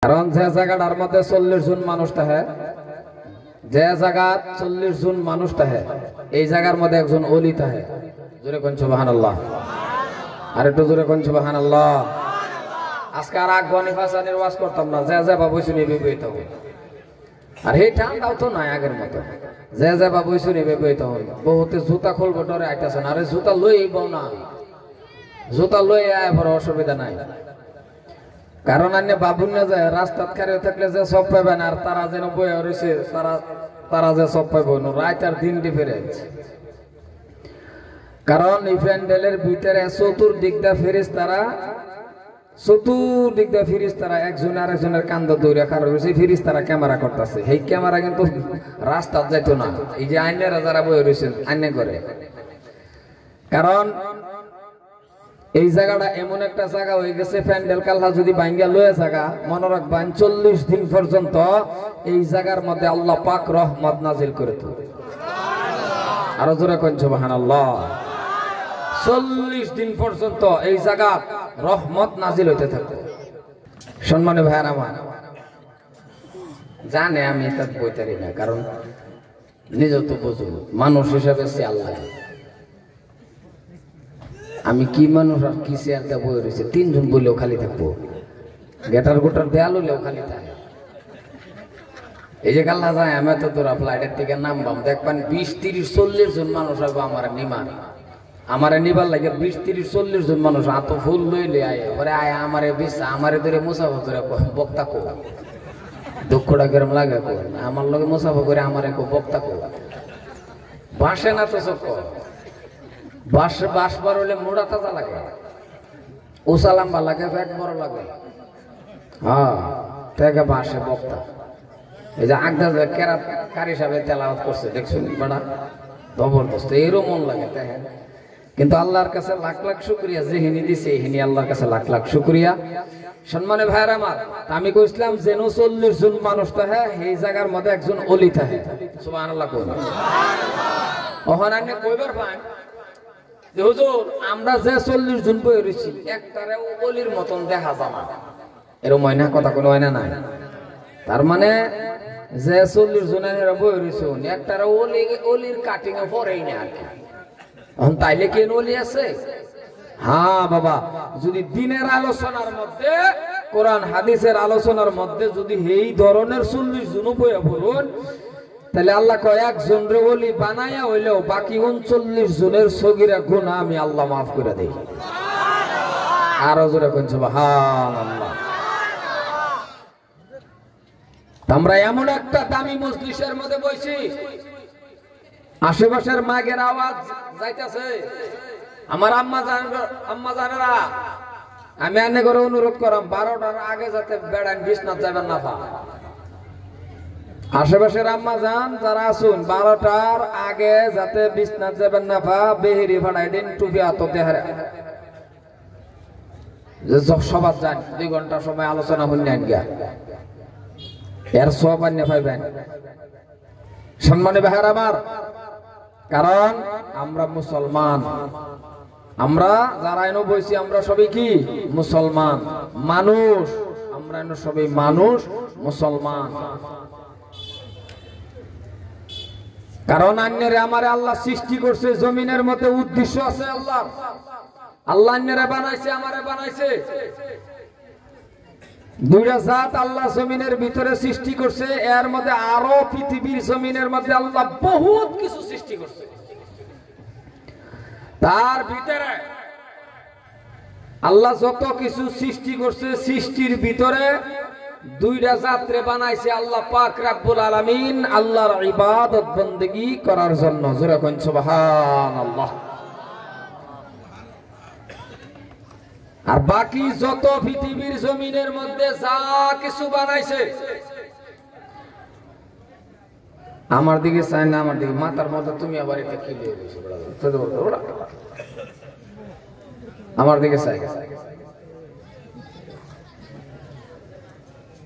কারণ যে জায়গাটার মধ্যে 40 জন মানুষ থাকে, যে জায়গা 40 জন মানুষ থাকে, এই জায়গার মধ্যে একজন ওলি থাকে। জোরে কোন সুবহানাল্লাহ, আর একটু জোরে কোন সুবহানাল্লাহ। আজকে আর গনি ফাসানের ওয়াজ করতাম না, যে যে বাবু শুনে বিবেইতে হবে। আর এই ঠান্ডাও তো নাই আগের মতো, যে যে বাবু শুনে বিবেইতে হবে। বহুতে জুতা খুলবো ডরে আইতাছেন, আরে জুতা লইব না, জুতা লই আয় বড় অসুবিধা নাই। কারণ আন্য বাবুর না যায় রাস্তাত খারে থাকলে যে সব পাইবেন, আর তারা যেন বইয়া রয়েছে তারা যে সব পাইব রাত আর দিন ডিফারেন্স। কারণ এই প্যান্ডেলের ভিতরে চতুর্দিক দা ফেরেশতারা, চতুর্দিক দা ফেরেশতারা একজন আরেকজনের কান্দ দৌড়ে খাড়া রয়েছে। ফেরেশতারা ক্যামেরা করতেছে, এই ক্যামেরা কিন্তু রাস্তাত যাইতো না। এই যে আইনেরা যারা বইয়া রয়েছেন আইনে করে, কারণ এই জায়গাটা এমন একটা জায়গা হয়ে গেছে, প্যান্ডেল কাল্লা যদি ভাঙ্গা লয়ে জায়গা মনে রাখবেন 40 দিন পর্যন্ত এই জায়গার মধ্যে আল্লাহ পাক রহমত নাজিল করে তো। আরো জোরে কোন সুবহানাল্লাহ। 40 দিন পর্যন্ত এই জায়গা রহমত নাজিল হইতে থাকে। সম্মানিত ভাইরা আমার, জানে আমি এটা বইতারি না, কারণ নিজে তো বুঝু মানুষ হিসাবে সে আল্লাহ। আমি কি মানুষ আর কি চেয়ারটা বই রয়েছে, 3 জন বললেও খালি থাকবো, গেটার গোটার দেয়াল হইলেও খালি থাকে। এই যে কাল্লা যায় আমি তো তোরা ফ্লাইটের থেকে নামবাম, দেখবেন 20, 30, 40 জন মানুষ আসবো আমার নিমার, আমার নিবার লাগে 20, 30, 40 জন মানুষ আত ফুল লইলে আয় পরে আয় আমারে বিশ্বাস আমারে ধরে মুসাফা করে বক্তা কো দুঃখটা কেরম লাগে কো, আমার লগে মুসাফা করে আমারে কো বক্তা কো। বাসে না তো চক্ক, বাস বার হলে মোড়া তাজা লাগে, উষা লম্বা লাগে, পেট বড় লাগে। হ্যাঁ থেকে বাসে বক্তা। এই যে আগদা কেরাত কারি সাহেব তেলাওয়াত করছে দেখছেন, বড়া জবরদস্ত, এরও মন লাগে তাই। কিন্তু আল্লাহর কাছে লাখ লাখ শুকরিয়া, যেহিনী দিছে এহিনী আল্লাহর কাছে লাখ লাখ শুকরিয়া। সম্মানে ভাইরা আমার, আমি কইছিলাম যেন 40 জন মানুষ থাকে, এই জায়গার মধ্যে একজন ওলি থাকে। সুবহানাল্লাহ কই ওখানে আপনি কইবার পান যে হুজুর আমরা যে 40 জন বই রইছি একটারে ওলির মতন দেখা যায় না, এরকম হয় না, কথা কোনো হয় না না। তার মানে যে 40 জনের বই রইছে একটারে ওলির কাটিং এ পড়েই না আর কি। এখন তাইলে কি ওলি আছে? হ্যাঁ বাবা, যদি দিনের আলোচনার মধ্যে, কোরআন হাদিসের আলোচনার মধ্যে যদি এই ধরনের 40 জন বইয়া পড়ুন, তাহলে আল্লাহ কয় একজন রে ওলি বানায়া হইলেও বাকি 39 জনের সগীরা গুনাহ আমি আল্লাহ মাফ করে দেই। আরো জোরে কোন সুবহানাল্লাহ। আমরা এমন একটা দামি মজলিসের মধ্যে বসি, আশেপাশের মাগের আওয়াজ যাইতেছে। আমার আম্মা জানেরা, আমি এনে করে অনুরোধ করাম 12টার আগে যাতে বেড়ান বিছনাত যাবেন না পা। আশেপাশের আম্মা যান যারা আসুন 12টার আগে যাতে বিছনাত যাবেন না পা, বেহেরি ফাড়াই দিন, টুপি হাত দেহারে সবার যান। 2 ঘন্টা সময় আলোচনা হইলেন গিয়া এর সব আন্য পাইবেন। সম্মানিত ভাইরা আমার, কারণ আমরা মুসলমান, আমরা যারা এনে বইছি আমরা সবাই কি মুসলমান মানুষ, আমরা এনে সবাই মানুষ মুসলমান। কারণ আন্যরে আমারে আল্লাহ সৃষ্টি করছে, জমিনের মধ্যে উদ্দেশ্য আছে আল্লাহ। আল্লাহ আন্যরে বানাইছে, আমারে বানাইছে। 2টা জাত আল্লাহ জমিনের ভিতরে সৃষ্টি করছে, এর মধ্যে আরো পৃথিবীর জমিনের মধ্যে আল্লাহ বহুত কিছু সৃষ্টি করছে। তার ভিতরে আল্লাহ যত কিছু সৃষ্টি করছে, সৃষ্টির ভিতরে 2টা জাতরে বানাইছে আল্লাহ পাক রব্বুল আলামিন আল্লাহর ইবাদত বندگی করার জন্য। জোরে কোন সুবহানাল্লাহ। আর বাকি যত পৃথিবীর জমিনের মধ্যে যা কিছু বানাইছে, আমার দিকে চাই না, আমার দিকে মাথার মধ্যে তুমি আবার এটা কি দিয়ে দিয়েছো, আমার দিকে চাই।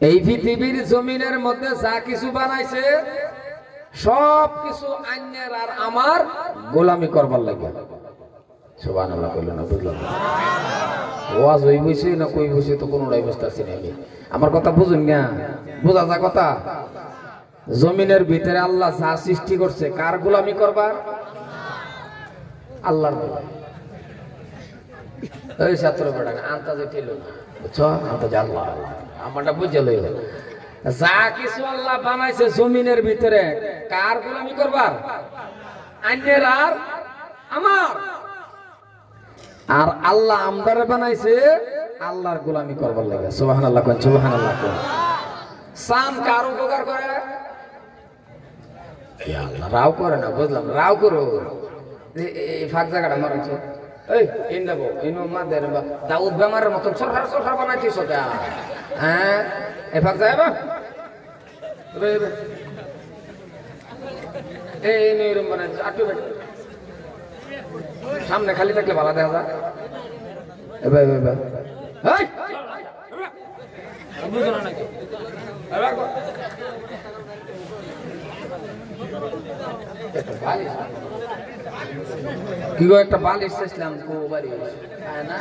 এই পৃথিবীর জমিনের মধ্যে যা কিছু বানাইছে সব কিছু আইনের আর আমার গোলামি করবার লাগে। সুবহানাল্লাহ কইলেন না, বুঝলাম ওয়াজ হই বইছে না কই বইছে তো কোনোটাই বুঝতেছি না আমি। আমার কথা বুঝুন না, বোঝা যা কথা। জমিনের ভিতরে আল্লাহ যা সৃষ্টি করছে কার গোলামি করবার? আল্লাহর গোলামি। ওই ছাত্র বেটা আন্তাজে ছিল না, বুঝছো? আন্তাজে আল্লাহ আমারটা বুঝে লই। যা কিছু আল্লাহ বানাইছে জমিনের ভিতরে কার গোলামি করবার? আইনের আর আমার। আর আল্লাহ আমদারে বানাইছে আল্লাহর গোলামি করবার লাগে। সুবহানাল্লাহ কোন, সুবহানাল্লাহ কোন। সান কার উপকার করে? আল্লাহ রাও করে না, বুঝলাম, রাও করো। এই ফাঁক জায়গাটা মারছে, এই ইন্দাবো ইনো মাদের দাউদ বেমারের মতো সরকার সরকার বানাইছিস ওটা। হ্যাঁ এই ফাঁক যায় বা এই এরকম বানাইছে আটু বেটা। সামনে খালি থাকলে ভালো দেখা যায়। এবার এবার বুঝো না নাকি? কি গো একটা বালিশ চাইছিলাম তো বাড়ি না।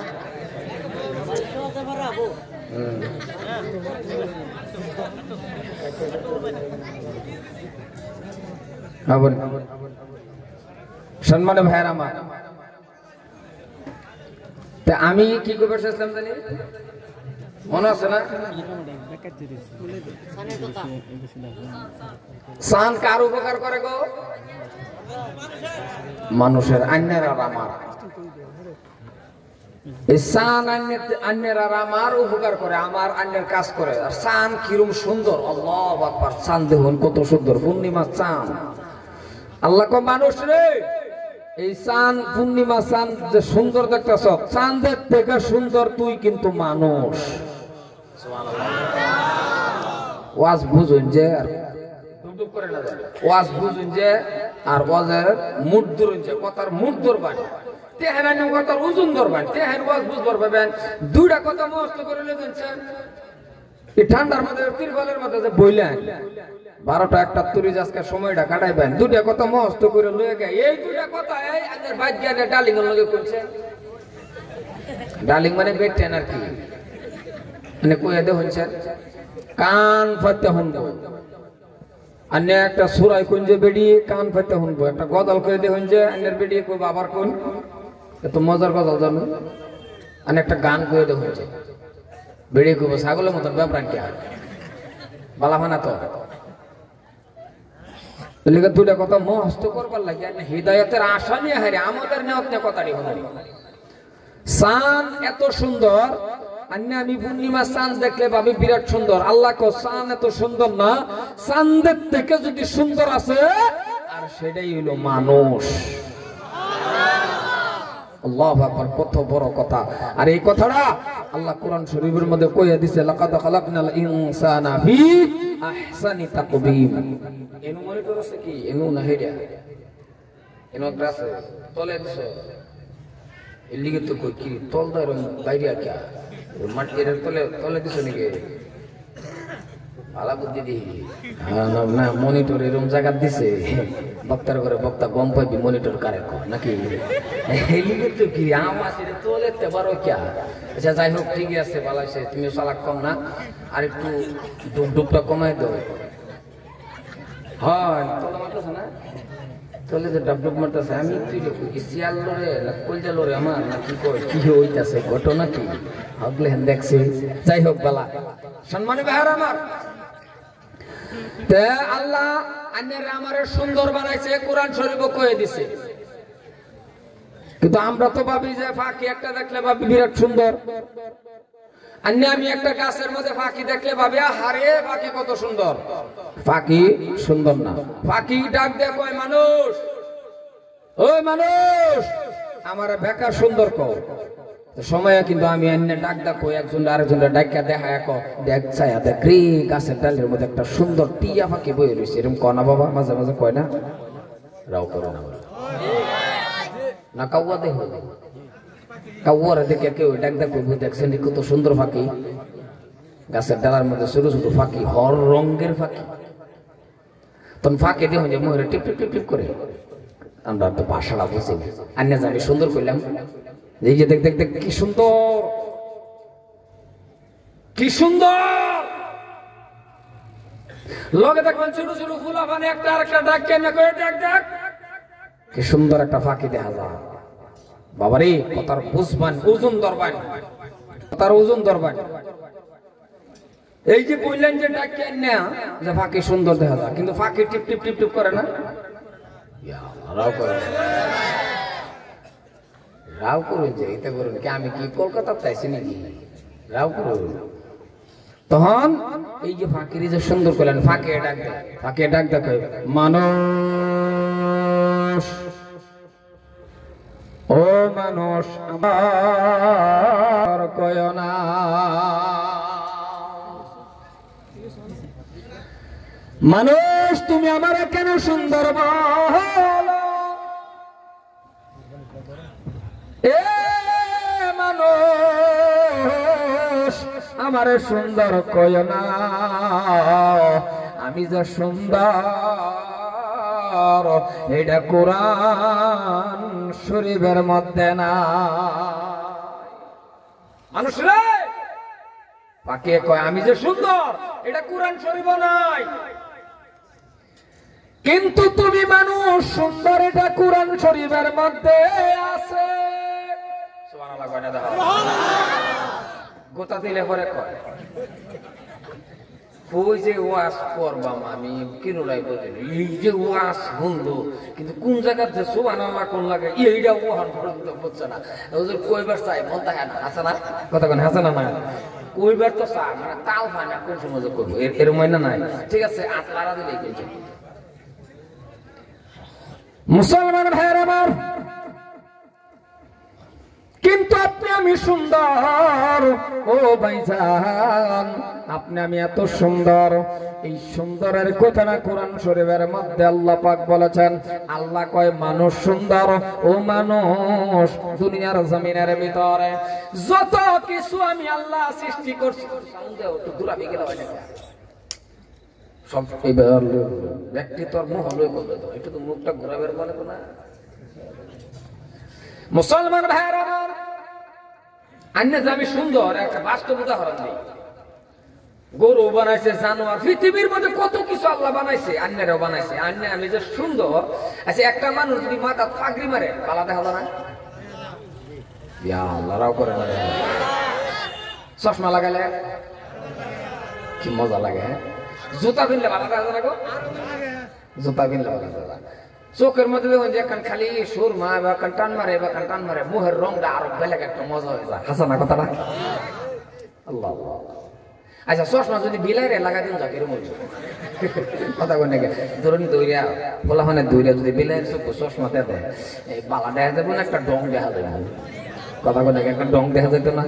সম্মানিত ভাইয়ের আমার, আমি কি করবো চাইছিলাম জানি মনে আছে না? সান কার উপকার করে গো? মানুষের, আন্যের আর আমার। এই সান আন্যের আর আমার উপকার করে, আমার আন্যের কাজ করে। আর সান কিরম সুন্দর, আল্লাহু আকবার। চান দেখুন কত সুন্দর, পূর্ণিমা চান। আল্লাহ কো মানুষ রে, এই চান পূর্ণিমা চান যে সুন্দর দেখতেছ, চাঁদের থেকে সুন্দর তুই কিন্তু মানুষ। ওয়াজ বুঝুন যে ওয়াজ বুঝুন যে আর ওয়াজের মুড ধরুন যে কথার মুড ধরবেন, তেহেন কথার ওজন ধরবেন, তেহেন ওয়াজ বুঝবার পাবেন। দুইটা কথা মস্ত করে লেগেছেন এই ঠান্ডার মধ্যে, তিরপালের মধ্যে যে বইলেন 12টা 1টা আজকে সময়টা কাটাইবেন, দুইটা কথা মস্ত করে লয়ে গে। এই দুইটা কথা এই আগের বাইক গিয়ে ডালিং এর লগে করছে। ডালিং মানে বেটেন আর কি, মানে কইয়া দে হইছে কান ফাতে শুনবো। অন্য একটা সুরাই কোন যে বেডি কান ফাতে শুনবো, একটা গদল কইয়া দে হইছে অন্যের বেডি কই বাবার কোন এত মজার গদল জানো। আর একটা গান কইয়া দে হইছে বেডি কইবো ছাগলের মতন ব্যাপার কি আর বালাফানা তো। লেগে দুটা কথা মস্ত করবার লাগে, হৃদয়তের আশা নিয়ে হারে আমাদের নেওয়াত নিয়ে কথাটি হল। চাঁদ এত সুন্দর, আমি পূর্ণিমা চাঁদ দেখলে ভাবি বিরাট সুন্দর। আল্লাহ কো চাঁদ এত সুন্দর না, চাঁদের থেকে যদি সুন্দর আছে আর সেটাই হলো মানুষ। আল্লাহু আকবার, কত বড় কথা। আর এই কথাটা আল্লাহ কোরআন শরীফের মধ্যে কইয়া দিছে, লাকাদ খালাকনাল ইনসানা ফি আহসানি তাকবীম। এনু মনিটর আছে কি? এনু না হেডা এনু গ্রাসে তলে দিছে এলিগে তো কই কি তল দার বাইরে আকা মাটির তলে তলে দিছে নাকি? আলা বুদ্ধি দি না মনিটর এরকম জায়গা দিছে, বক্তার করে বক্তা গম পাইবি মনিটর কারে কো নাকি? এলিগে তো কি আমাসির তলে তে বারো কি? আচ্ছা যাই হোক, ঠিকই আছে, ভালো আছে। তুমি চালাক কম না, আর একটু ডুবটা কমাই দাও। হয় তলে মারতেছে না, তলে যে ডাব ডুব মারতেছে। আমি তুই কি শিয়াল লড়ে না কলজা লড়ে আমার না কি কই কি হইতাছে ঘটনা কি হগলে হেন দেখছি। যাই হোক বালা সম্মানিত ভাইরা আমার, তে আল্লাহ আন্যের আমারে সুন্দর বানাইছে, কোরআন শরীফে কয়ে দিছে। কিন্তু আমরা তো ভাবি যে ফাঁকি একটা দেখলে ভাবি বিরাট সুন্দর। আমি একটা গাছের মধ্যে ফাঁকি দেখলে ভাবি হারে ফাঁকি কত সুন্দর। ফাঁকি সুন্দর না, ফাঁকি ডাক দেয় কয় মানুষ, ওই মানুষ আমার বেকার সুন্দর কও। সময় কিন্তু আমি এনে ডাক দেখো একজন আরেকজনের ডাকা দেখা দেখ ছায়া দেখি গাছের ডালের মধ্যে একটা সুন্দর টিয়া ফাঁকি বয়ে রয়েছে। এরকম কনা বাবা মাঝে মাঝে কয় না? রাও করো না কাউয়া দেখো, কাউয়ারে দেখে কেউ ডাক দেখো দেখছেন কত সুন্দর ফাঁকি। গাছের ডালার মধ্যে ছোট ছোট ফাঁকি, হর রঙের ফাঁকি। তখন ফাঁকি দিয়ে যে ময়ূরে টিপ টিপ টিপ টিপ করে। আমরা তো ভাষাটা বুঝি না, আন্যা আমি সুন্দর করলাম এই যে দেখ দেখ দেখ কি সুন্দর কি সুন্দর লগে দেখবেন ছোট ছোট ফুলা মানে একটা আরেকটা ডাক কেন করে ডাক ডাক কি সুন্দর একটা ফাঁকি দেখা যায় বাবারে কথার বুঝবান ওজন দরবান কথার ওজন দরবান এই যে কইলেন যে ডাক কেন না যে ফাঁকি সুন্দর দেখা যায় কিন্তু ফাঁকি টিপ টিপ টিপ টিপ করে না রাও করে রাও করুন যে এটা করুন কি আমি কি কলকাতা চাইছি নাকি রাও করুন তখন এই যে ফাঁকির যে সুন্দর করলেন ফাঁকে ডাক দেখে মানুষ ও মানুষ আমার কয় না মানুষ তুমি আমার কেন সুন্দর বলো এ মানুষ আমার সুন্দর কয় না আমি যে সুন্দর এটা কোরআন শরীফের মধ্যে না মানুষ রে পাকে কয় আমি যে সুন্দর এটা কোরআন শরীফে নাই কিন্তু তুমি মানুষ সুন্দর এটা কোরআন শরীফের মধ্যে আছে সুবহানাল্লাহ কয় না দাও গোটা দিলে পরে কয় ওই যে ওয়াজ করবাম আমি কিনুলাই বলিনি এই যে ওয়াজ শুনলো কিন্তু কোন জায়গাতে সুবহানাল্লাহ কোন লাগে এইটা ওহান পর্যন্ত বুঝছে না ওদের কইবার চাই মন থাকে না আছে না কথা কোন আছে না না কইবার তো চাই মানে তাল হয় না কোন সময় করবো এর ময়না নাই ঠিক আছে আতলারা দিলে কিন্তু মুসলমান ভাইয়ের আমার কিন্তু আপনি আমি সুন্দর ও ভাইজান আপনি আমি এত সুন্দর এই সুন্দরের কথা না কোরআন শরীফের মধ্যে আল্লাহ পাক বলেছেন আল্লাহ কয় মানুষ সুন্দর ও মানুষ দুনিয়ার জমিনের ভিতরে যত কিছু আমি আল্লাহ সৃষ্টি করছি একটু দূরাবি গেল সব ব্যক্তি তোর মুখ হলই করবে তো একটু তো মুখটা ঘোরাবের বলে তো না মুসলমান ভাইয়ের আমার আন্নে যে আমি সুন্দর একটা বাস্তব উদাহরণ দিই গরু বানাইছে জানোয়ার পৃথিবীর মধ্যে কত কিছু আল্লাহ বানাইছে আন্নেরাও বানাইছে আন্নে আমি যে সুন্দর আচ্ছা একটা মানুষ যদি মাথা ফাগরি মারে পালা দেখা যায় না আল্লাহরাও করে না চশমা লাগালে কি মজা লাগে জুতা কিনলে ভালো দেখা যায় না গো জুতা কিনলে ভালো দেখা যায় চোখের মধ্যে দেখুন যে এখন খালি সুরমা বা টান মারে মুহের রংটা আরো বেলেগ একটা মজা হয়ে যায় হাসা না কথাটা আল্লাহ আচ্ছা চশমা যদি বিলাইরে লাগাই দিন যাকে কথা কই নাকি ধরুন দৌড়িয়া বলা হয় না দৌড়িয়া যদি বিলাইয়ের চশমাতে দেয় এই বালা দেখা যাবে না একটা ডং দেখা যাবে কথা কই নাকি একটা ডং দেখা যেত না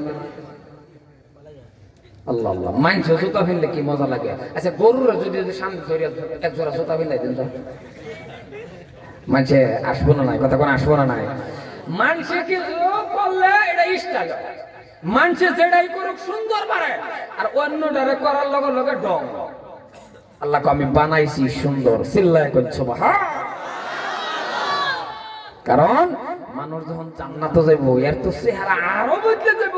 আল্লাহ আল্লাহ মাইন্স জুতা ফেললে কি মজা লাগে আচ্ছা গরুর যদি সামনে ধরিয়া এক জোড়া জুতা ফেলাই দিন তো মানুষে আসবো না নাই কথা কোন আসবো না নাই মানুষে কিছু করলে এটা স্টাইল মানুষে যেটাই করুক সুন্দর পারে আর অন্যটারে করার লগে লগে ডং আল্লাহকে আমি বানাইছি সুন্দর চিল্লায় করছো কারণ মানুষ যখন জান্নাতে যাইব এর তো চেহারা আরো বদলে যাব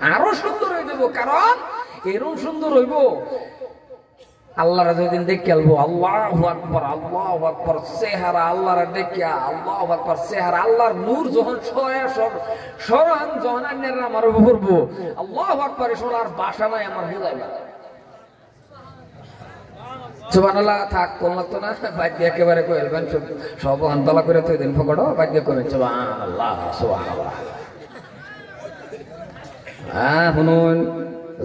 আরো সুন্দর হয়ে যাব কারণ এরকম সুন্দর হইব আল্লাহর যেদিন দেখে আলবো আল্লাহু আকবার চেহারা আল্লাহর দেখে আল্লাহু আকবার চেহারা আল্লাহর নূর যখন সরান যখন আন্নের আমার পড়বো আল্লাহু আকবার শোনার ভাষা নাই আমার বুঝাইবা সুবহানাল্লাহ থাক কোন লাগতো না বাদ দিয়ে একেবারে কইলবেন সব আন্দোলন করে তুই দিন ফকড়ো বাদ দিয়ে কইবেন সুবহানাল্লাহ সুবহানাল্লাহ শুনুন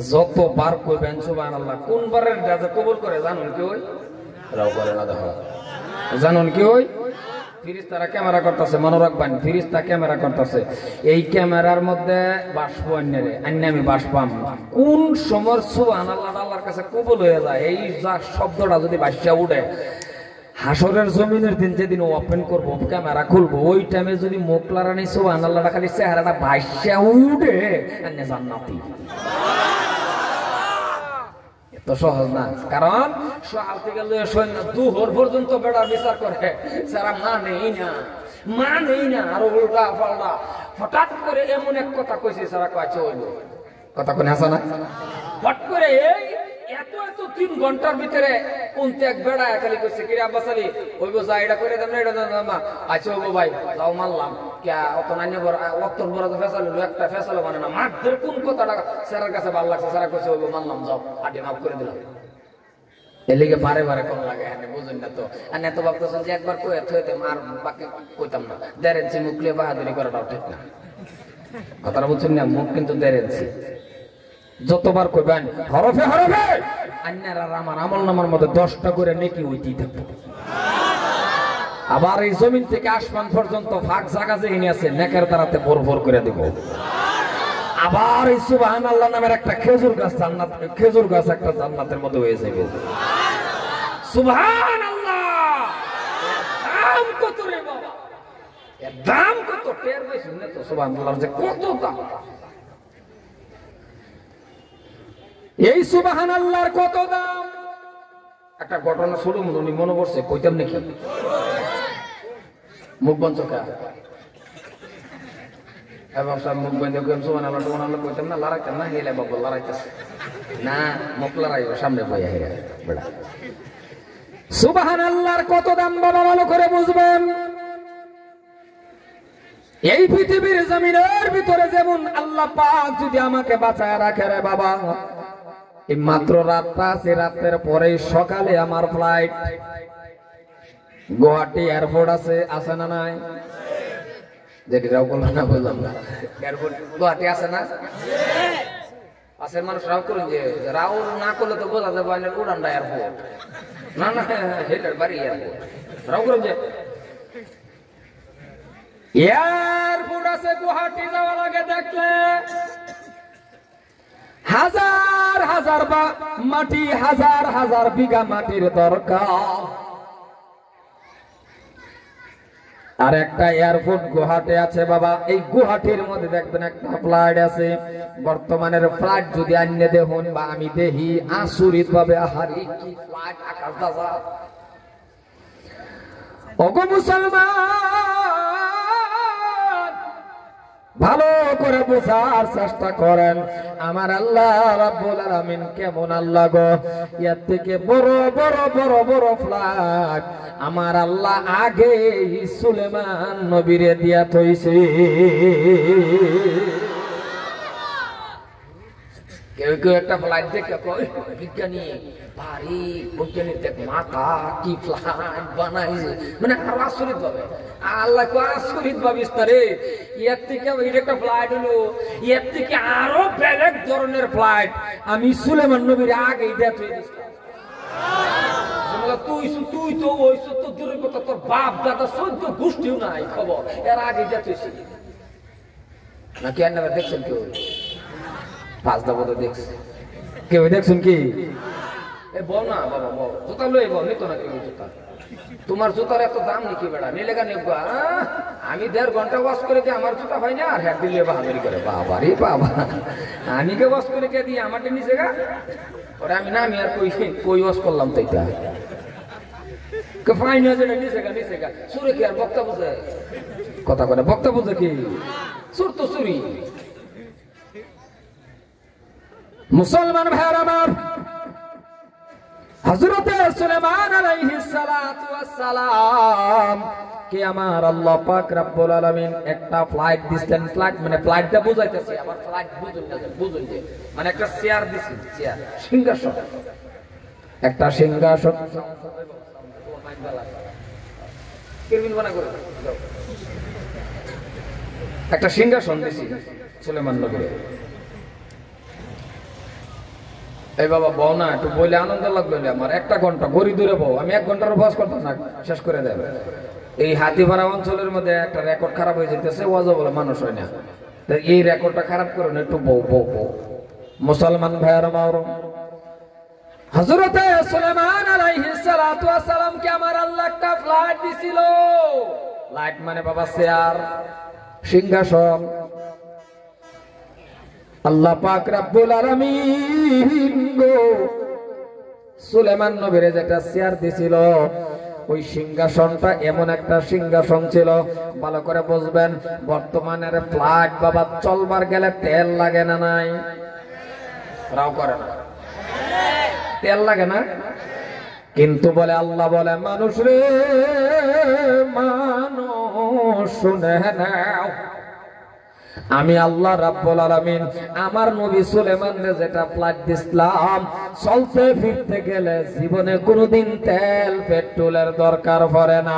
যতবার কইবেন সুবহানাল্লাহ কোন বারের রাজা কবুল করে জানুন কি ওই রাও করে না দেখো জানুন কি ওই ফিরিস্তারা ক্যামেরা করতেছে মনে রাখবেন ফিরিস্তা ক্যামেরা করতেছে এই ক্যামেরার মধ্যে বাসবো আন্নারে আন্নে আমি বাসপাম কোন সময় সুবহানাল্লাহ আল্লাহর কাছে কবুল হয়ে যায় এই যা শব্দটা যদি বাসা উঠে হাসরের জমিনের দিন যেদিন ওপেন করবো ক্যামেরা খুলবো ওই টাইমে যদি মোকলারা নেই সুবহানাল্লাহটা খালি চেহারাটা বাসা উঠে আন্নে জান্নাতি তো সহজ না কারণ সকাল থেকে সৈন্য দুহর পর্যন্ত বেড়া বিচার করে সারা মানেই না আর উল্টা পাল্টা হঠাৎ করে এমন এক কথা কইছে সারা কয়েছে হইল কথা কোন আছে না? হট করে এই এত 3 ঘন্টার ভিতরে কোন এক বেড়া খালি কইছে কি আব্বাস আলী ওই বসা এটা করে দেন না এটা দেন না। আচ্ছা ও ভাই যাও মানলাম কে অত নানি বড় ওয়াক্তর বড় ফেসাল হলো একটা ফেসাল মানে না মাত্র কোন কথাটা স্যারের কাছে ভালো লাগছে স্যার কইছে ওই মানলাম যাও আটি মাফ করে দিলাম। এলিগে বারে বারে কোন লাগে এনে বুঝুন না তো আর এত ভাবতেছেন যে একবার কই থইতে আর বাকি কইতাম না দেরেনছি মুখলে বাহাদুরি করাটাও ঠিক না। কথাটা বুঝছেন না? মুখ কিন্তু দেরেনছি যতবার কইবেন হরফে হরফে আন্নার আর আমার আমল নামার মধ্যে 10টা করে নেকি হইতেই থাকবে। আবার এই জমিন থেকে আসমান পর্যন্ত ফাঁক জায়গা যেখানে আছে নেকের দ্বারাতে ভরভর করে দেব। আবার এই সুবহানাল্লাহ নামের একটা খেজুর গাছ জান্নাত খেজুর গাছ একটা জান্নাতের মধ্যে হয়ে যাবে। সুবহানাল্লাহ দাম কত রে বাবা, এর দাম কত টের বেশি না তো সুবহানাল্লাহর যে কত দাম। এই সুবহানাল্লাহর কত দাম। একটা ঘটনা শুরু মনে পড়ছে কইতাম নাকি? মুখ বন্ধ কা এবং সব মুখ বন্ধ কইম সুবহানাল্লাহ কইতাম না লড়াইতাম না হেলে বাবা লড়াইতেছে না মুখ লড়াইও সামনে বইয়া হেরে বড়া। সুবহানাল্লাহর কত দাম বাবা ভালো করে বুঝবেন। এই পৃথিবীর জমিনের ভিতরে যেমন আল্লাহ পাক যদি আমাকে বাঁচায় রাখে রে বাবা, এই মাত্র রাতটা আছে, রাতের পরে সকালে আমার ফ্লাইট গুয়াহাটি এয়ারপোর্ট আছে না নাই? যেটাও বললাম না বললাম না এয়ারপোর্ট গুয়াহাটি আছে না? আছে। মানুষ রাও করুন যে রাও না করলে তো বোঝা যাবে উড়ানটা এয়ারপোর্ট না না হেটার বাড়ি এয়ারপোর্ট রাও করুন যে এয়ারপোর্ট আছে গুয়াহাটি যাওয়া লাগে দেখলে হাজার হাজার মাটি হাজার হাজার বিঘা মাটির দরকার। আর একটা এয়ারপোর্ট গুয়াহাটি আছে বাবা, এই গুয়াহাটির মধ্যে দেখবেন একটা ফ্লাইট আছে। বর্তমানের ফ্লাইট যদি আইনে দেখুন বা আমি দেখি আচরিত ভাবে আহারি কি ফ্লাইট আকাশ দাদা। ওগো মুসলমান ভালো করে বোঝার চেষ্টা করেন আমার আল্লাহ রাব্বুল আলামিন কেমন আল্লাহ গো। এর থেকে বড় বড় বড় বড় ফ্লাইট আমার আল্লাহ আগে সুলেমান নবীরে দিয়া থইছে। কেউ কেউ একটা ফ্লাইট দেখে কয় বিজ্ঞানী ভারী বৈজ্ঞানিক দেখ মাথা কি ফ্লাইট বানাইছে, মানে আরো আচরিত ভাবে আল্লাহ আচরিত ভাবিস রে। এর থেকে একটা ফ্লাইট হলো, এর থেকে আরো বেলেগ ধরনের ফ্লাইট আমি সুলেমান নবীর আগেই দেয়া থই দিছিলাম। তুই তো ওই তো দূরের কথা, তোর বাপ দাদা 14 গোষ্ঠীও নাই খবর, এর আগে দেয়া থইছি নাকি? আপনারা দেখছেন কেউ? পাঁচ দাবো দেখছে কেউ দেখছেন কি? বল না বাবা বল, জুতা লই বল নিত না কেউ জুতা। তোমার জুতার এত দাম নাকি বেড়া নিলে গা নেব? আমি 1.5 ঘন্টা ওয়াশ করে দিয়ে আমার জুতা হয় না আর হ্যাঁ দিলে বাহাদুরি করে। বাবা রে বাবা, আমি কে ওয়াশ করে কে দিয়ে আমারটা নিচে গা ওরে আমি না, আমি আর কই ওয়াশ করলাম তো এটা ফাইন হয়েছে নিচে গা সুরে কি আর বক্তা বুঝে কথা করে? বক্তা বুঝে কি? সুর তো সুরি। মুসলমান ভাইয়ের আমার, হযরতে সুলেমান আলাইহিস সালাতু ওয়াস সালাম কে আমার আল্লাহ পাক রব্বুল আলামিন একটা ফ্লাইট দিলেন। ফ্লাইট মানে ফ্লাইটটা বুঝাইতেছে, আবার ফ্লাইট বুঝুন যে মানে একটা চেয়ার দিছি, চেয়ার সিংহাসন, একটা সিংহাসন কেবিন বানা করে একটা সিংহাসন দিছি সুলেমান নবীর। এই বাবা বউ না একটু বলে আনন্দ লাগবে আমার। 1 ঘন্টা গড়ি দূরে বউ, আমি 1 ঘন্টার বস করতাম না, শেষ করে দেবে। এই হাতিপাড়া অঞ্চলের মধ্যে একটা রেকর্ড খারাপ হয়ে যেতেছে, ওয়াজ বলে মানুষ হয় না, এই রেকর্ডটা খারাপ করে না একটু বউ বউ বউ। মুসলমান ভাইয়ের আমার, হযরতে সুলেমান আলাইহিস সালাতু ওয়াস সালাম কে আমার আল্লাহ একটা ফ্লাইট দিছিল। ফ্লাইট মানে বাবা চেয়ার, সিংহাসন। আল্লাহ পাক রব্বুল আলামিন গো সুলেমান নবীরে যেটা চেয়ার দিছিল, ওই সিংহাসনটা এমন একটা সিংহাসন ছিল, ভালো করে বুঝবেন। বর্তমানের ফ্লাইট বাবা চলবার গেলে তেল লাগে না নাই? রাও করে না, তেল লাগে না, কিন্তু বলে আল্লাহ বলে মানুষ রে মানুষ শুনে নাও, আমি আল্লাহ রাব্বুল আলামিন আমার নবী সুলাইমানকে যেটা ফ্লাইট দিলাম, চলতে ফিরতে গেলে জীবনে কোনোদিন তেল পেট্রোলের দরকার পড়ে না।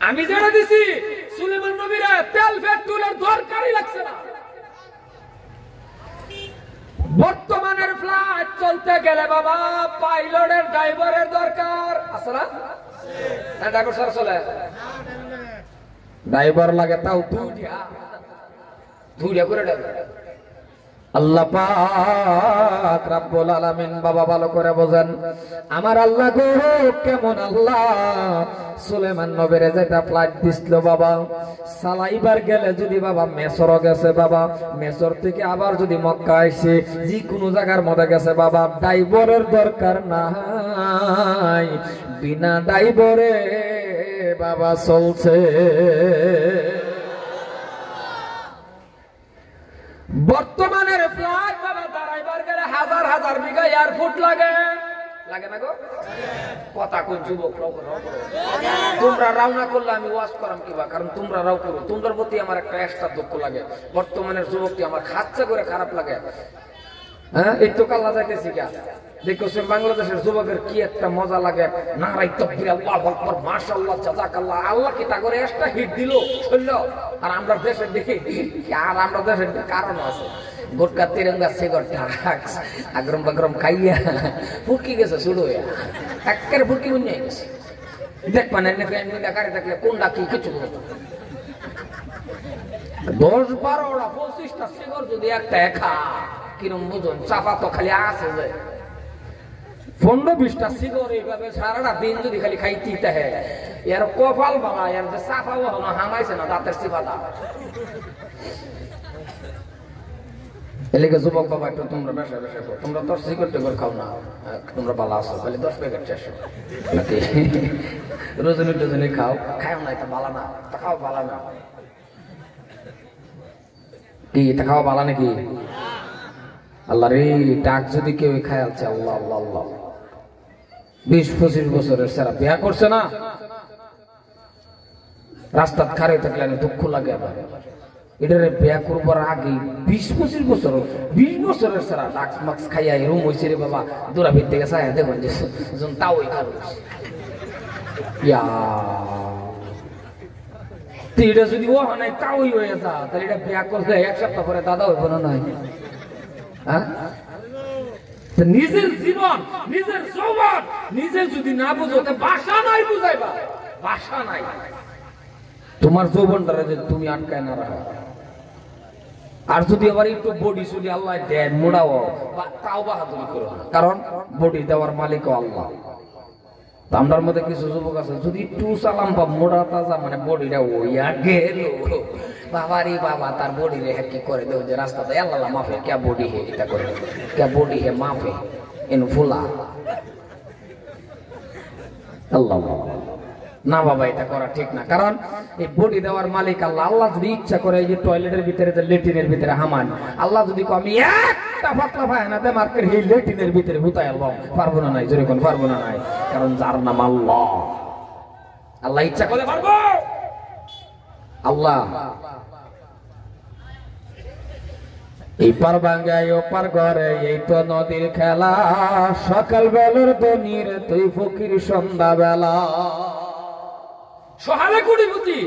আমি যেটা দিছি সুলাইমান নবীরা তেল পেট্রোলের দরকারই লাগছে না। বর্তমানের ফ্লাইট চলতে গেলে বাবা পাইলটের ড্রাইভারের দরকার আছে না? ড্রাইভার স্যার চলে, ড্রাইভার লাগে তাও ধুরিয়া করে ড্রাইভার। আল্লাহ পাক রব্বুল আলামিন বাবা ভালো করে বোঝেন, আমার আল্লাহ গো কেমন আল্লাহ, সুলাইমান নবীরে যেটা ফ্লাইট দিছিল বাবা, সালাইবার গেলে যদি বাবা মেসর গেছে বাবা, মেসর থেকে আবার যদি মক্কা আইছে, যে কোনো জায়গার মধ্যে গেছে বাবা, ড্রাইভারের দরকার নাই, বিনা ড্রাইভারে বাবা চলছে। বর্তমানের ফ্লাইট বাবা দাঁড়াইবার গেলে হাজার হাজার বিঘা এয়ারপোর্ট লাগে, লাগে না গো? কথা কোন যুবক তোমরা রওনা করলে আমি ওয়াজ করাম কিবা, কারণ তোমরা রাও করো, তোমাদের প্রতি আমার একটা এক্সট্রা দুঃখ লাগে। বর্তমানের যুবকটি আমার খাচ্চা করে খারাপ লাগে। হ্যাঁ, এই তো কাল্লা যাইতেছি গা, দেখছেন বাংলাদেশের যুবকের কি একটা মজা লাগে, নারাই তাকবীর আল্লাহু আকবার মাশাআল্লাহ জাযাকাল্লাহ, আল্লাহ কি তা করে একটা হিট দিল শুনল। আর আমরা দেশের দেখি, আর আমরা দেশের কারণ আছে, গোটকা তিরঙ্গা সিগারেট আগরম বাগরম খাইয়া ফুকি গেছে শুরু হইয়া, একেবারে ফুকি বুঝে গেছে। দেখবা না এমনি দেখারে দেখলে কোনটা কি কিছু 10, 12, 25টা সিগারেট যদি একটা একা কিরম বুঝুন, চাপা তো খালি আছে যে 15-20টা সিগারেট এইভাবে সারাটা দিন যদি খালি খাইতে হয়, এর কপাল বাবা, এর যে চাপাও হলো হামাইছে না দাঁতের চিপাটা। এলাকা যুবক বাবা একটু তোমরা বেশা বেশা করো, তোমরা তো সিগারেট করে খাও না, তোমরা ভালো আছো, খালি 10 প্যাকেট 400 নাকি রজনী খাও, খাও না এটা ভালো না, তা খাও ভালো না কি, তা খাওয়া ভালো নাকি? আল্লাহ রে, ডাক যদি কেউ খায় আছে, আল্লাহ আল্লাহ আল্লাহ, 20-25 বছরের সারা বিয়া করছে না, রাস্তাত খারে থাকলে দুঃখ লাগে। আবার এটারে বিয়া করবার আগে 20-25 বছর 20 বছরের সারা ডাক মাক্স খাইয়া এরম হয়েছে রে বাবা, দূরা ভিত থেকে চাই দেখুন যে তাও খাবো ইয়া, এটা যদি ও নাই তাওই হয়ে যা, তাহলে এটা বিয়া করলে 1 সপ্তাহ পরে দাদা হইব না নয়? হ্যাঁ, নিজের জীবন নিজের যৌবন নিজে যদি না বুঝো, ভাষা নাই বুঝাইবা, ভাষা নাই। তোমার যৌবনটারে যদি তুমি আটকায় না রাখো, আর যদি আবার একটু বডি সুডি আল্লাহ দেন মোড়াও, তাও বাহাদুরি করো না, কারণ বডি দেওয়ার মালিকও আল্লাহ। আমরার মধ্যে কিছু যুবক আছে, যদি একটু সালাম বা মোড়া তাজা মানে বডিটা ওইয়া গেল বাবারি বাবা, তার বডি রে কি করে দেও যে রাস্তাতে আল্লাহ মাফে, কে বডি হে এটা করে, কে বডি হে মাফে এন ফুলা আল্লাহ না বাবা, এটা করা ঠিক না, কারণ এই বডি দেওয়ার মালিক আল্লাহ। আল্লাহ যদি ইচ্ছা করে এই যে টয়লেটের ভিতরে যে লেট্রিনের ভিতরে হামান, আল্লাহ যদি আমি একটা পাতলা ভাই না দেয় মার্কেট এই লেট্রিনের ভিতরে হুতাই আলবাম, পারবো না নাই, জোরে কোন পারবো না নাই, কারণ যার নাম আল্লাহ, আল্লাহ ইচ্ছা করলে পারবো। আল্লাহ এই পার বাঙ্গায় ও পার ঘরে, এই তো নদীর খেলা, সকাল বেলার দনির তুই ফকির সন্ধ্যা বেলা, সহালে কোটিপতি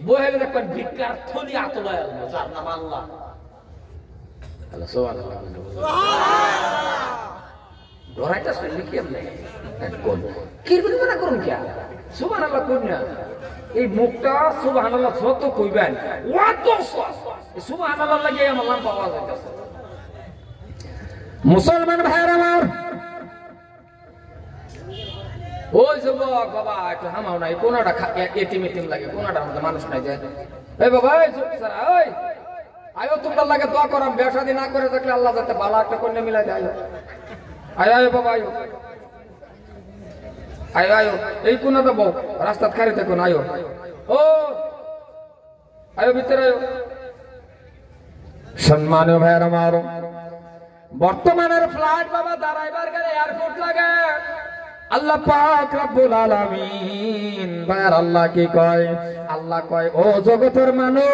বহে দেখবেন ভিক্ষার থলি আতলায় আল্লাহ, যার নাম আল্লাহ। আল্লাহ সুবহানাল্লাহ, ধরাইটা শুনলি কি আমনে কোন কি বলবো না করুন কি সুবহানাল্লাহ কোন না, এই মুখটা সুবহানাল্লাহ যত কইবেন অত সুবহানাল্লাহ লাগে আমার নাম পাওয়া যাইতেছে। মুসলমান ভাইরা আমার, ওই যুবক বাবা একটু হামাও নাই, কোনটা এতিম এতিম লাগে, কোনটার মধ্যে মানুষ নাই যায়, এই বাবা এই সারা ওই আয়ো তোমরা লাগে দোয়া করাম, ব্যবসা দি না করে থাকলে আল্লাহ যাতে ভালো একটা কন্যা মিলাই দেয়। আয়ো আয়ো বাবা আয়ো আয়ো আয়ো, এই কোনা দেবো রাস্তাত খারি থাকুন, আয়ো ও আয়ো ভিতরে আয়ো সম্মানীয় ভাইয়ের আমার, বর্তমানের ফ্লাইট বাবা দাঁড়াইবার গেলে এয়ারপোর্ট লাগে। আল্লাহ পাক রব্বুল আলামিন ভাইয়ের আল্লাহ কি কয়? আল্লাহ কয়, ও জগতের মানুষ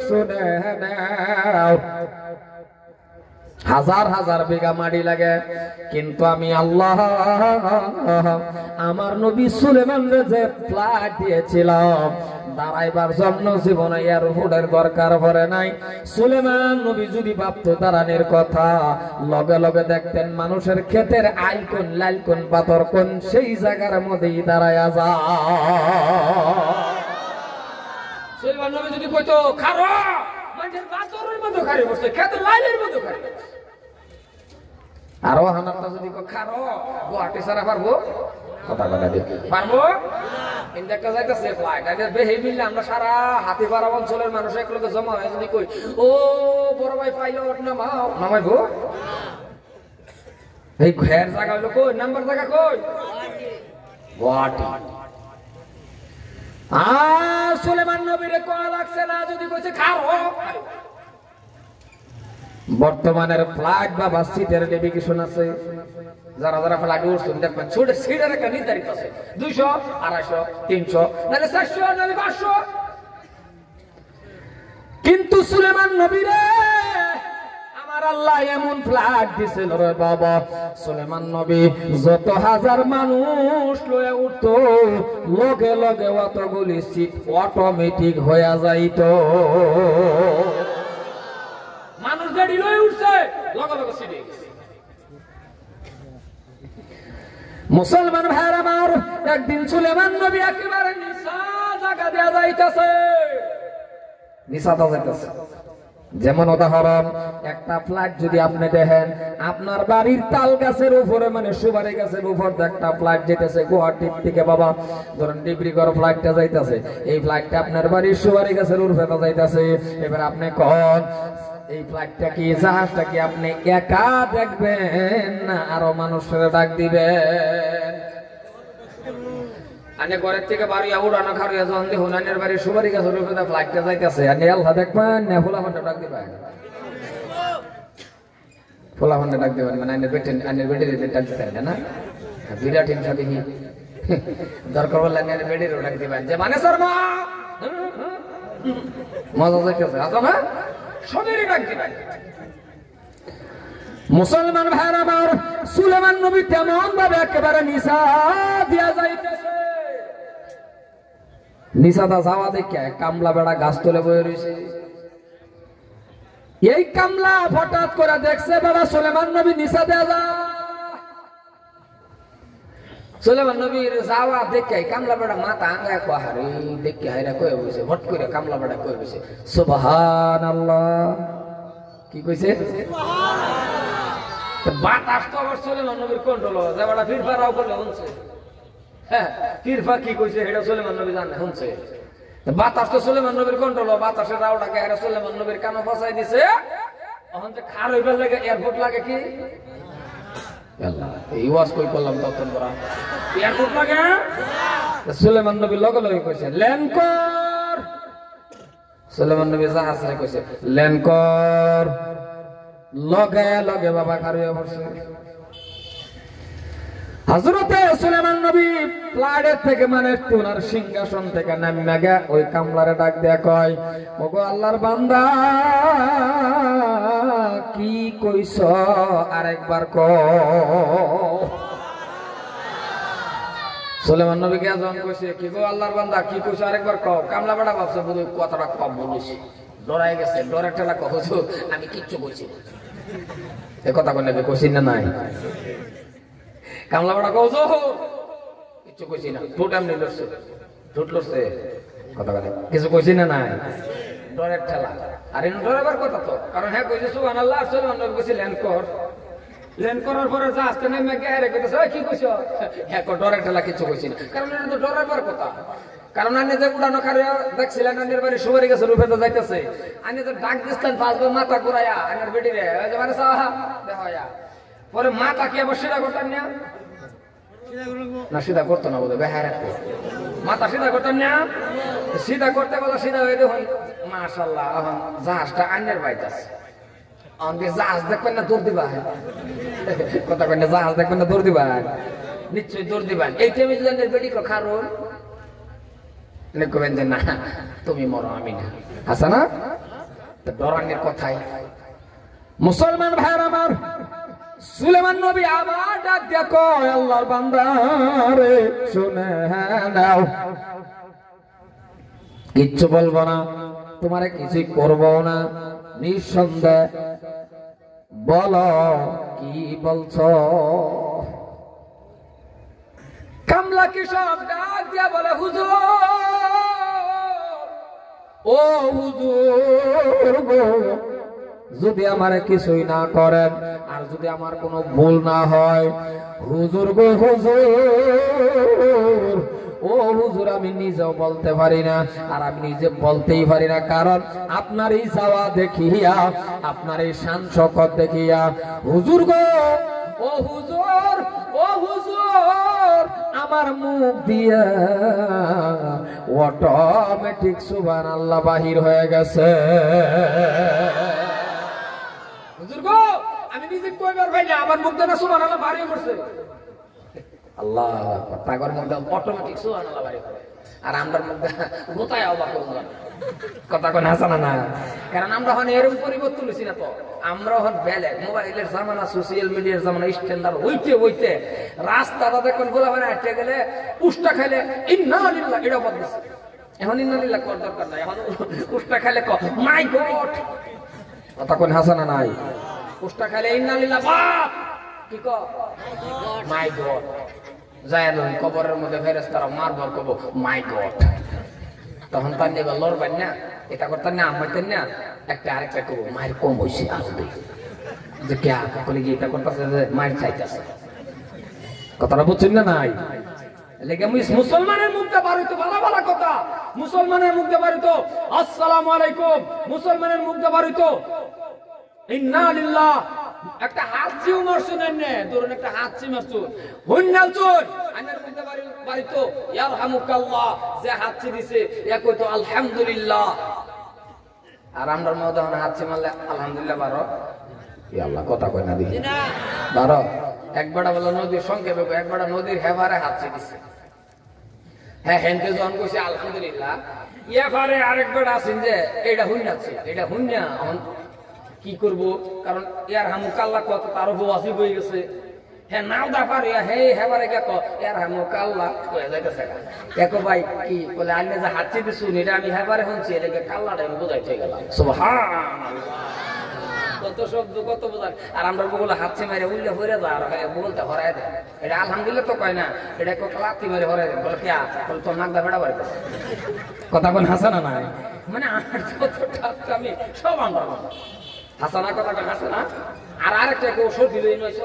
শুনে নাও, হাজার হাজার বিঘা মাটি লাগে, কিন্তু আমি আল্লাহ আমার নবী সুলেমানরে যে ফ্লাইট দিয়েছিলাম দাঁড়াইবার জন্য জীবনে এয়ারপোর্টের দরকার পড়ে নাই। সুলেমান নবী যদি ভাবতো দাঁড়ানোর কথা, লগে লগে দেখতেন মানুষের ক্ষেতের আইল কোন লাল কোন পাথর কোন সেই জায়গার মধ্যেই দাঁড়ায়া যা। সুলেমান নবী যদি কইতো খারো, মানুষের পাথরের মতো খারি বসে, ক্ষেতের লাইলের মতো খারি। আরো হানাটা যদি খারো, গুয়াহাটি সারা পারবো? কথা কথা দিয়ে পারবো? ইন্ডিয়া যাইতেছে ফ্লাইট, আইডার বেহে মিললে আমরা সারা হাতিপাড়া অঞ্চলের মানুষ একলগে জমা হয় যদি কই, ও বড় ভাই পাইলট নামাও, নামাইবো? এই ঘের জায়গা হইলো কই? নাম্বার জায়গা কই? গুয়াহাটি। সুলেমান নবীরে কয়া লাগছে না যদি কইছে খারো। বর্তমানের ফ্লাইট বা বাস সিটের নেভিগেশন আছে, যারা যারা ফ্লাইটে উঠছেন দেখবেন ছোট সিটের একটা নির্ধারিত আছে, 200, 250, 300, নাহলে 400, নাহলে 500। কিন্তু সুলেমান নবীরে আমার আল্লাহ এমন ফ্লাইট দিছিল রে বাবা, সুলেমান নবী যত হাজার মানুষ লয়ে উঠতো লগে লগে অতগুলি সিট অটোমেটিক হয়ে যাইত। মানুষ গাড়ি লয়ে উঠছে লগে লগে সিটে। মুসলমান ভাইয়ের আমার, একদিন সুলেমান নবী একেবারে নিশা জায়গা দেয়া যাইতেছে, নিশাটা যাইতেছে। যেমন উদাহরণ, একটা ফ্লাইট যদি আপনি দেখেন আপনার বাড়ির তাল গাছের উপরে, মানে সুপারি গাছের উপর একটা ফ্লাইট যেতেছে গুয়াহাটির থেকে বাবা, ধরেন ডিব্রুগড় ফ্লাইটটা যাইতেছে, এই ফ্লাইটটা আপনার বাড়ির সুপারি গাছের উপরে যাইতেছে। এবার আপনি কন এই ফ্লাইটটা কি, জাহাজটা কি আপনি একা দেখবেন না আরো মানুষের ডাক দিবেন? আনে ঘরের থেকে বাড়ি উড়ানো খারিয়া যখন দেখুন আনের বাড়ির সুপারি গাছের উপরে ফ্লাইটটা যাইতেছে, আনে আল্লাহ দেখবেন না ফুলাফান্ডা ডাক দিবেন? ফুলাফান্ডা ডাক দিবেন মানে আনের বেটির ডাক দিতেন না? বিরাট হিংসা দেখি, দরকার বললে আনের বেটিরও ডাক দিবেন যে মানে শর্মা মজা যাইতেছে, আসো না সবেরই ডাক দিবেন। মুসলমান ভাইয়ের আমার, সুলেমান নবী তেমন ভাবে একেবারে নিশা দিয়া যাইতেছে। নিশাটা যাওয়া দেখে কামলা বেড়া গাছ তলে বয়ে রয়েছে। এই কামলা হঠাৎ করে দেখছে বাবা সুলেমান নবী নিশা দেয়া যা। সুলেমান নবীর যাওয়া দেখে কামলা বেড়া মাথা আঙ্গায় কোহারে দেখে হাইরা কয়ে বসে, হট করে কামলা বেড়া কয়ে বসে সুবহানাল্লাহ। কি কইছে? বাতাস তো আবার সুলেমান নবীর কন্ট্রোল, যে বেড়া ফিরফারাও করলে শুনছে। হ্যাঁ, ফিরফা কি কইছে এটা সুলেমান নবী জানে, শুনছে। বাতাস তো সুলেমান নবীর কন্ট্রোল, বাতাসের রাওটাকে এরা সুলেমান নবীর কানে ফসাই দিছে। এখন যে খার হইবার লাগে এয়ারপোর্ট লাগে কি আল্লাহ, এই ওয়াজ কই করলাম তখন করা এয়ারপোর্ট লাগে। সুলেমান নবী লগে লগে কইছে ল্যান্ড কর। সুলেমান নবী জাহাজ রে কইছে ল্যান্ড কর, লগে লগে বাবা খার হইয়া পড়ছে। হযরতে সুলেমান নবী প্লাডের থেকে মানে ওনার সিংহাসন থেকে নামিয়া গে ওই কামলারে ডাক দেয়া কয়, ওগো আল্লাহর বান্দা কি কইছ আরেকবার কও। সুলেমান নবী কে যখন কইছে কি গো আল্লাহর বান্দা কি কইছ আরেকবার কও, কামলা বেটা ভাবছে বুঝি কথাটা কম বলিস, ডরাই গেছে, ডরের ঠেলা কইছো আমি কিচ্ছু কইছি না। এই কথা কই নাকি কইছি না নাই? কামলা বেটা কইছো কিচ্ছু কইছি না, ঠোঁট এমনি লড়ছে, ঠোঁট লড়ছে, কথা কথা কিছু কইছি না নাই? ডরের ঠেলা। আর এনে ডরাবার কথা তো, কারণ হ্যাঁ কইছে সুবহানাল্লাহ, সুলেমান নবী কইছে ল্যান্ড কর। ল্যান্ড করার পরে যা আসতে নেমে গেরে কইতেছে কি কইছো? হ্যাঁ কো ডরের ঠেলা কিছু কইছি না, কারণ এটা তো ডরাবার কথা। কারণ আনে যে উড়ানো খারে দেখছিলেন আনের বাড়ি সুবারি গাছের রূপে তো যাইতেছে, আনে তো ডাক দিচ্ছেন পাঁচবার মাথা ঘুরাইয়া আনের বেটি রে মানে সাহা দেখাইয়া, পরে মাথা কি আবার সিধা করতেন না? না সিধা করতো না বোধ হয়, বেহার মাথা সিধা করতেন না? সিধা করতে বলো সিধা হয়ে দেখুন মাশাআল্লাহ এখন জাহাজটা আইনের বাইতাছে আমাদের জাহাজ দেখবেন না দৌড় দিবা কথা কই না জাহাজ দেখবেন না দৌড় দিবা নিশ্চয়ই দৌড় দিবেন এই টাইমে যদি বেটি কো খারুন লিখবেন যে না তুমি মরো আমি না আছে না তো ডরানোর কথাই মুসলমান ভাইরা আমার সুলেমান নবী আবার ডাক দিয়া কয় আল্লাহর বান্দা রে শুনে নাও কিচ্ছু বলবো না তোমারে কিছুই করবো না নিঃসন্দেহ বলো কি বলছো কামলা কি সব ডাক দিয়া বলে হুজুর ও হুজুর গো যদি আমারে কিছুই না করেন আর যদি আমার কোনো ভুল না হয় হুজুর গো হুজুর ও হুজুর আমি নিজেও বলতে পারি না আর আমি নিজে বলতেই পারি না কারণ আপনার এই যাওয়া দেখিয়া আপনার এই শান শকত দেখিয়া হুজুর গো ও হুজুর ও হুজুর আমার মুখ দিয়া অটোমেটিক সুবহানাল্লাহ বাহির হয়ে গেছে হুজুর গো আমি নিজে কইবার ভাই না আমার মুখ দিয়া সুবহানাল্লাহ বাহির করছে আল্লাহ তাগর মুখ দিয়া অটোমেটিক সুবহানাল্লাহ বাহির করে আর আমরার মুখ দিয়া গোতায় অবাক হলাম কথা কোন হাসান না কারণ আমরা হন এরকম পরিবর্তন হইছি না তো আমরা হন বেলে মোবাইলের জামানা সোশ্যাল মিডিয়ার জামানা স্ট্যান্ডার্ড হইতে হইতে রাস্তাটা দেখুন গোলা বানা হাঁটতে গেলে পুষ্টা খাইলে ইন্না লিল্লাহ এটা বলতেছে এখন ইন্না লিল্লাহ কর দরকার নাই এখন পুষ্টা খাইলে ক মাই গড কথা কোন হাসান নাই পুষ্টা খাইলে ইন্না লিল্লাহ বাপ কি ক মাই গড যায় না কবরের মধ্যে ফেরেশতারা মারবার কব মাই গড তখন তার নিয়ে লড়বেন না এটা করতেন না আমাদের না একটা আরেকটা করবো মায়ের কম হয়েছে আসবে যে কে বলে গিয়ে এটা করতেছে যে মায়ের চাইতেছে কথাটা বুঝছেন না নাই লেগে মুসলমানের মুখটা বার হইতো ভালো ভালো কথা মুসলমানের মুখটা বার হইতো আসসালামু আলাইকুম মুসলমানের মুখটা বার হইতো ইন্না লিল্লাহ একটা হাতছি মারছুন না ধরুন একটা হাতছি মারছুন হুন্নাল চোর আইনার মধ্যে বাড়িতো ইয়ারহামুকাল্লাহ যে হাতছি দিছে এ কইতো আলহামদুলিল্লাহ আর আমরার মধ্যে হাতছি মারলে আলহামদুলিল্লাহ বারো ই আল্লাহ কথা কই না দিই না বারো একবারটা বলে নদীর সংক্ষেপে একবারটা নদীর হেবারে হাতছি দিছে হ্যাঁ হেনতে যখন কইছে আলহামদুলিল্লাহ ইয়াফারে আরেকবার আছেন যে এটা হুন্নাছে এটা হুন্না কি করব কারণ ইয়ার হামুকাল্লাহ কত তার বউ আসি হয়ে গেছে হ্যাঁ নাও দা পারে হে হেবারে কে কো ইয়ার হামুকাল্লাহ কয়ে যাইতেছে দেখো ভাই কি বলে আইনে যে হাতছি দিছু এটা আমি হেবারে হনছি এটাকে কাল্লাটা আমি বুঝাইতে গেলাম সুবহানাল্লাহ কত শব্দ কত বোঝার আর আমরা বলে হাতছি মারে উল্লে হয়ে যায় আর বলতে হরায় দেয় এটা আলহামদুলিল্লাহ তো কয় না এটা কত লাথি মারে হরায় দেয় বলে কিয়া বলে তোর নাক দা বেড়া বাড়ি কথা কোন হাসানা নাই মানে আমার যত আমি সব আমরা হাসানা কথা কয় হাসানা আর আরেকটা কেউ সর্দি লই নয়ছ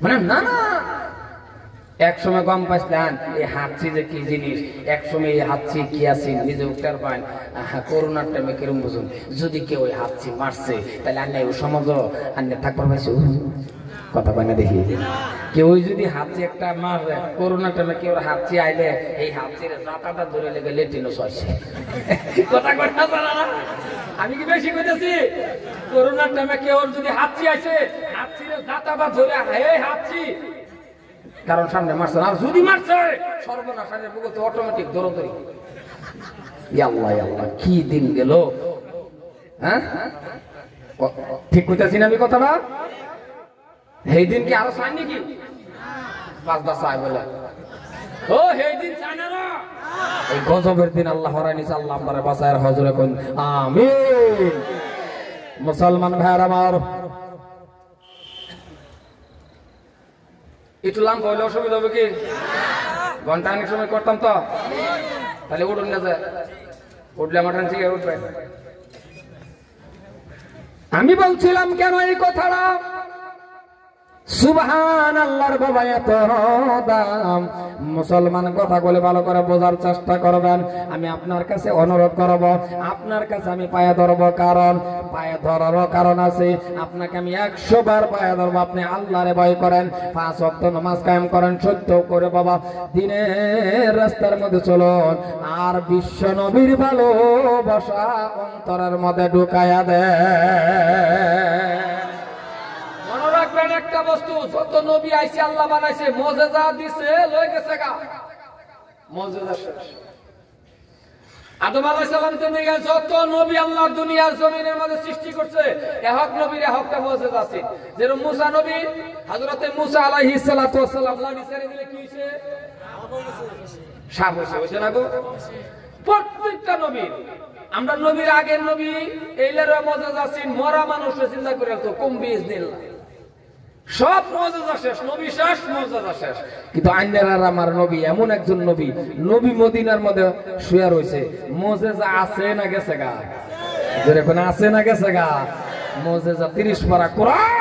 মানে না না এক সময় গম পাইছিলেন এই হাতছি যে কি জিনিস এক সময় এই হাতছি কি আছে নিজে উত্তর পান করোনার টাইমে কিরম বুঝুন যদি কেউ ওই হাতছি মারছে তাহলে আন্নে ও সমাজ আন্নে থাকবার পাইছে কথা কয় না দেখি কেউ যদি হাতছি একটা মারে করোনার টাইমে কেউ হাতছি আইলে এই হাতছির জাতাটা ধরে লেগে লেটিনো সইছে কথা কয় না আমি কি বেশি কইতেছি করোনার টাইমে কেউ যদি হাতছি আইছে হাতছির জাতাটা ধরে এই হাতছি কারণ সামনে মারছে আর যদি মারছে সর্বনাশের বুকে অটোমেটিক দৌড়াদৌড়ি আল্লাহ আল্লাহ কি দিন গেল হ্যাঁ ঠিক কইতাছি না আমি কথাটা এই দিন কি আরো চাই নাকি 5-10 চাই বলে ও এই দিন চাই না না এই গজবের দিন আল্লাহ হরাই নিছে আল্লাহ আমারে বাঁচায় হজরে কোন আমিন মুসলমান ভাইরা আমার একটু লাম হইলে অসুবিধা হবে কি ঘন্টা অনেক সময় করতাম তো তাহলে উঠুন না যায় উঠলে আমার ঠিক উঠবে আমি বলছিলাম কেন এই কথাটা সুবহানাল্লাহর বাবা এত দাম। মুসলমান কথা বলে ভালো করে বোঝার চেষ্টা করবেন। আমি আপনার কাছে অনুরোধ করব, আপনার কাছে আমি পায়ে ধরব, কারণ পায়ে ধরারও কারণ আছে। আপনাকে আমি 100 বার পায়ে ধরবো। আপনি আল্লাহরে ভয় করেন, 5 ওয়াক্ত নামাজ কায়েম করেন, সত্য করে বাবা দিনের রাস্তার মধ্যে চলুন, আর বিশ্ব নবীর ভালোবাসা অন্তরের মধ্যে ঢুকায়া দেন। একটা বস্তু, যত নবী আইছে আল্লাহ বানাইছে, মুজিজা দিছে, লয়ে গেছে গা, মুজিজা শেষ। আদম আলাইহিস সালাম থেকে যত নবী আল্লাহ দুনিয়ার জমিনের মধ্যে সৃষ্টি করছে, এক নবীর একটা মুজিজা আছে। যেরকম মুসা নবী, হযরতে মুসা আলাইহিস সালাতু ওয়াস সালাম লাঠি ছেড়ে দিলে কি হইছে? সাপ হইছে না গো? প্রত্যেকটা নবী, আমরা নবীর আগের নবী এইলের মুজিজা আছে, মরা মানুষের চিন্তা করে তো কম বিজনিল্লাহ, সব মুজিজা শেষ, নবী শেষ, মুজিজা শেষ। কিন্তু আইনার আমার নবী এমন একজন নবী, নবী মদিনার মধ্যে শুয়ে রয়েছে, মুজিজা আছে না গেছে গা? জোরে কোন আছে না গেছে গা? মুজিজা 30 পারা কোরআন।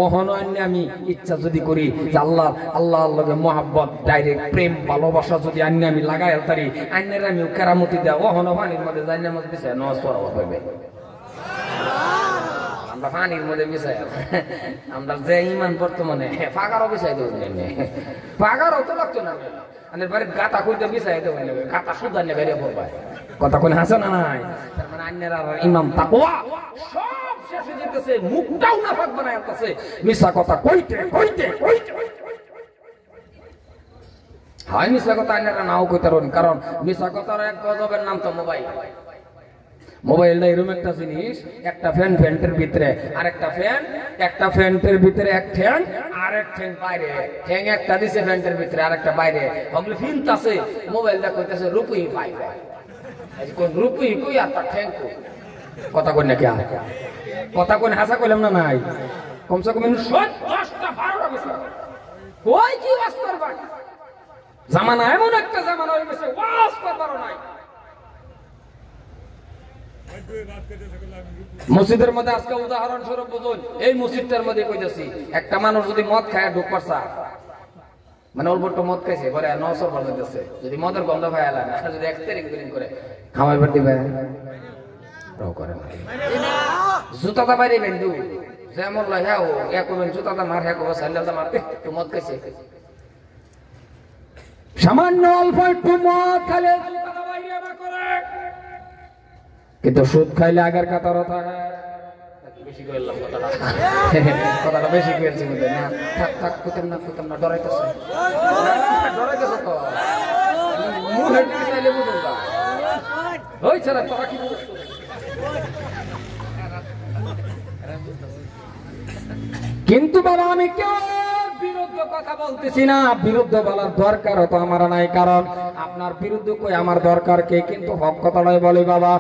ওহনো আমি ইচ্ছা যদি করি যে আল্লাহর লগে মহব্বত, ডাইরেক্ট প্রেম ভালোবাসা যদি আমি লাগাই তারি, আইনের আমি কেরামতি দেওয়া, ওহনো পানির মধ্যে যাই নামাজ দিছে নামাজ পড়া হবে। আমরা পানির মধ্যে মিশাই, আমরা যে ইমান বর্তমানে পাগারও মিশাই দেবো, পাগারও তো লাগতো না, মানে বাড়ির গাতা খুঁজতে মিশাই দেবো, গাতা সুদার নিয়ে বেরিয়ে পড়বে। কথা কোন হাসে না নাই? তার মানে আইনের আর ইমাম তাকওয়া সব শেষে যেতেছে, মুখটাও না ফাঁক বানায় আসতেছে, মিশা কথা কইতে কইতে কইতে। হয় মিশা কথা আইনেরা নাও কইতে পারেন, কারণ মিশা কথার এক গজবের নাম তো মোবাইল। মোবাইলটা এরকম একটা জিনিস, একটা ফ্যান ফ্যান্টের ভিতরে আরেকটা ফ্যান, একটা ফ্যান্টের ভিতরে এক ঠ্যাং, আরেক ঠ্যাং বাইরে, ঠ্যাং একটা দিছে ফ্যান্টের ভিতরে আরেকটা বাইরে, ওগুলো ফিনত আছে। মোবাইলটা কইতেছে রূপই পাই, কোন রূপই কই আর তার ঠ্যাং কই? কথা কই নাকি? কথা কোন হাসা কইলাম না নাই? কমসে কম 10টা 12টা বছর কই কি ওয়াজ করবা? জামানা এমন একটা জামানা হয়ে গেছে, ওয়াজ করবার নাই। মসজিদের মধ্যে আজকে উদাহরণস্বরূপ বুঝুন, এই মসজিদটার মধ্যে কইতেছি, একটা মানুষ যদি মদ খায় ঢুকবার চা, মানে অল্প একটু মদ খাইছে পরে 900 বার হইতেছে, যদি মদের গন্ধ পায় আলাম, যদি 1 তারিখ বিলিং করে খামাইবার দিবে করে না, জুতাটা বাইরে বেন্দু যেমন হ্যাঁ ও এক জুতাটা মার, হ্যাঁ স্যান্ডেলটা মার, একটু মদ খাইছে, সামান্য অল্প একটু মদ খালে জুতাটা বাইরে করে, কিন্তু সুদ খাইলে আগের কাতার বেশি করলাম, কথাটা বেশি করেছি বুঝলেন না? থাক থাক কুতাম না, ডরাইতেছে তো মুখের দিকে চাইলে বুঝুন না, ওই ছাড়া তোরা কি কিন্তু বাবা আমি কেউ বিরুদ্ধে কথা বলতেছি না, বিরুদ্ধে বলার দরকার তো আমার নাই, কারণ আপনার বিরুদ্ধে কই আমার দরকার কে? কিন্তু হক কথাটাই বলি বাবা,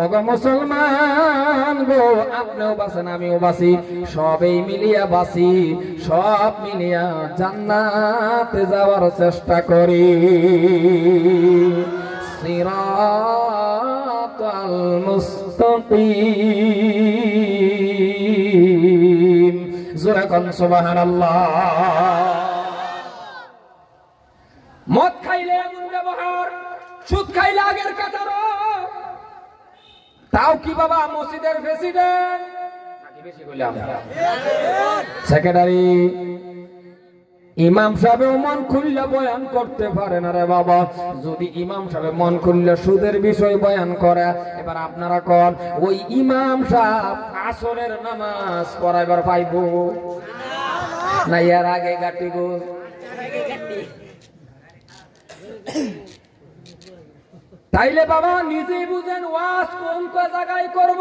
ওগো মুসলমান গো, আপনিও বাঁচেন আমিও বাঁচি, সবই মিলিয়া বাঁচি, সব মিলিয়া জান্নাতে যাওয়ার চেষ্টা করি। সিরাতাল মুস্তাকিম, জোরে কোন সুবহানাল্লাহ। মদ খাইলে এমন ব্যবহার, সুদ খাইলে আগের কাতার, তাও কি বাবা মসজিদের প্রেসিডেন্ট নাকি বেশি কইলাম সেক্রেটারি, ইমাম সাহেব মন খুললে বয়ান করতে পারে না রে বাবা। যদি ইমাম সাহেব মন খুললে সুদের বিষয় বয়ান করে, এবার আপনারা কোন ওই ইমাম সাহেব আসরের নামাজ পড়াইবার পাইব না এর আগে গাটিব? তাইলে বাবা নিজেই বুঝেন ওয়াজ কোন জায়গায় করব,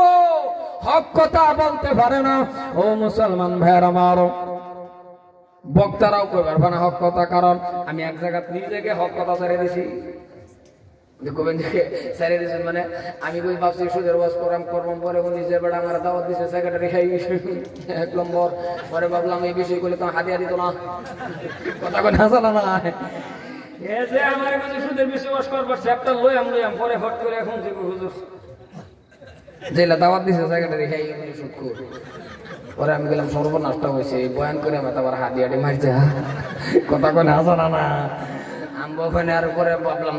হক কথা বলতে পারে না। ও মুসলমান ভাইয়ের আমার, বক্তারাও কই পারবে না হক কথা, কারণ আমি এক জায়গা নিজেকে হক কথা ছেড়ে দিছি। ছেড়ে দিয়েছেন মানে আমি কই ভাবছি সুদের ওয়াজ করলাম, পরে নিজের বেড়া আমার দাওয়াত দিছে সেক্রেটারি, খাই 1 নম্বর, পরে ভাবলাম এই বিষয় করলে তো হাতিয়া দিত না, কথা কই না জানা না এই যে আমার কাছে সুদের বিষয় ওয়াজ করবার চ্যাপ্টার লইয়াম পরে হট করে এখন যে হুজুর জেলা দাওয়াত দিছে সেক্রেটারি, খাই সুদ কর পরে আমি গেলাম সর্বনষ্ট হয়েছে বয়ান করে আমার আবার হাত দিয়ে মারছে কথা কোনে আসো না না আমি ওখানে আর পরে ভাবলাম